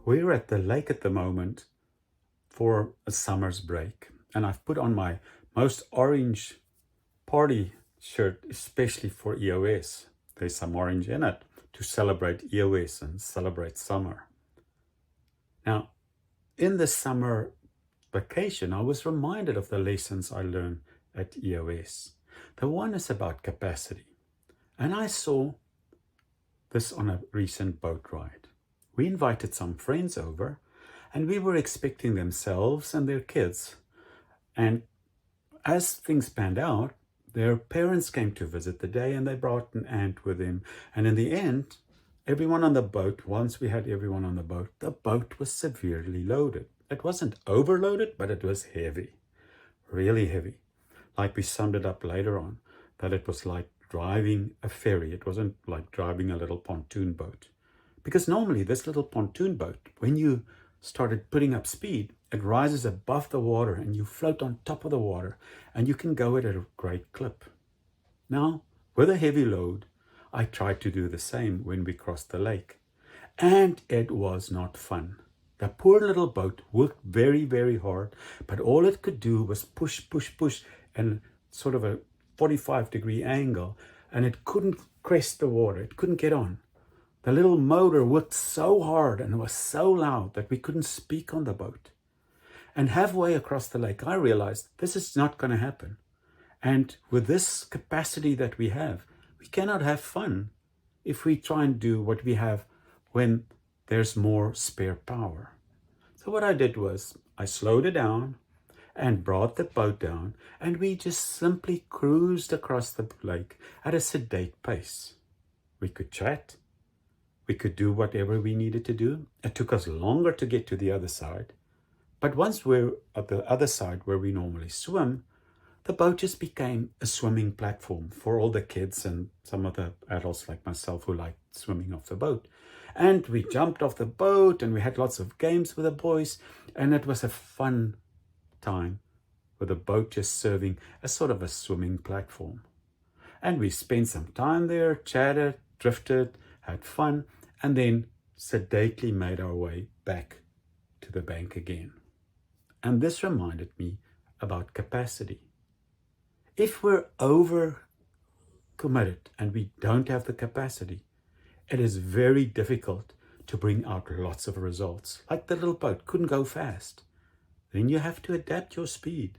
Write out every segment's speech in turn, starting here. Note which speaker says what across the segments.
Speaker 1: We're at the lake at the moment for a summer's break, and I've put on my most orange party shirt, especially for EOS. There's some orange in it to celebrate EOS and celebrate summer. Now, in the summer vacation, I was reminded of the lessons I learned at EOS. The one is about capacity. And I saw this on a recent boat ride. We invited some friends over, and we were expecting themselves and their kids. And as things panned out, their parents came to visit the day, and they brought an aunt with them. And in the end, everyone on the boat, once we had everyone on the boat was severely loaded. It wasn't overloaded, but it was heavy, really heavy. Like we summed it up later on, that it was like driving a ferry. It wasn't like driving a little pontoon boat. Because normally this little pontoon boat, when you started putting up speed, it rises above the water and you float on top of the water and you can go at a great clip. Now, with a heavy load, I tried to do the same when we crossed the lake. And it was not fun. The poor little boat worked very, very hard, but all it could do was push, and sort of a 45-degree angle, and it couldn't crest the water. It couldn't get on. The little motor worked so hard and was so loud that we couldn't speak on the boat. And halfway across the lake, I realized this is not going to happen. And with this capacity that we have, we cannot have fun if we try and do what we have when there's more spare power. So what I did was I slowed it down and brought the boat down, and we just simply cruised across the lake at a sedate pace. We could chat. We could do whatever we needed to do. It took us longer to get to the other side. But once we're at the other side where we normally swim, the boat just became a swimming platform for all the kids and some of the adults like myself who liked swimming off the boat. And we jumped off the boat and we had lots of games with the boys, and it was a fun time with the boat just serving as sort of a swimming platform. And we spent some time there, chatted, drifted, had fun, and then sedately made our way back to the bank again. And this reminded me about capacity. If we're over committed and we don't have the capacity, it is very difficult to bring out lots of results. Like the little boat couldn't go fast. Then you have to adapt your speed.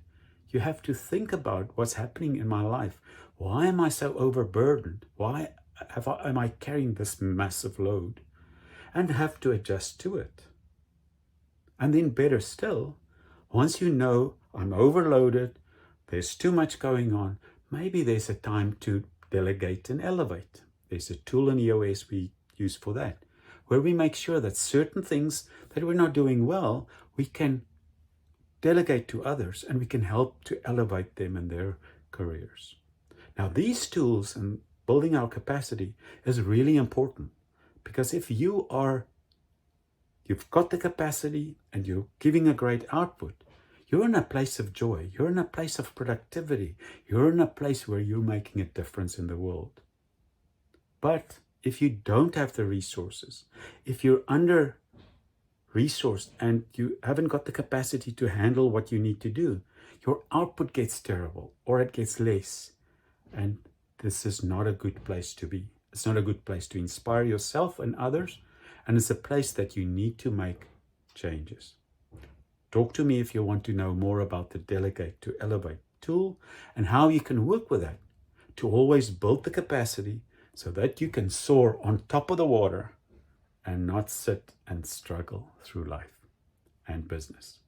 Speaker 1: You have to think about what's happening in my life. Why am I so overburdened? Why am I carrying this massive load? And have to adjust to it. And then better still, once you know I'm overloaded, there's too much going on, maybe there's a time to delegate and elevate. There's a tool in EOS we use for that, where we make sure that certain things that we're not doing well, we can delegate to others and we can help to elevate them in their careers. Now, these tools and building our capacity is really important, because if you've got the capacity and you're giving a great output, you're in a place of joy. You're in a place of productivity. You're in a place where you're making a difference in the world. But if you don't have the resources, if you're under-resourced and you haven't got the capacity to handle what you need to do, your output gets terrible or it gets less. And this is not a good place to be. It's not a good place to inspire yourself and others. And it's a place that you need to make changes. Talk to me if you want to know more about the Delegate to Elevate tool and how you can work with that to always build the capacity so that you can soar on top of the water and not sit and struggle through life and business.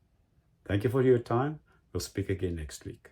Speaker 1: Thank you for your time. We'll speak again next week.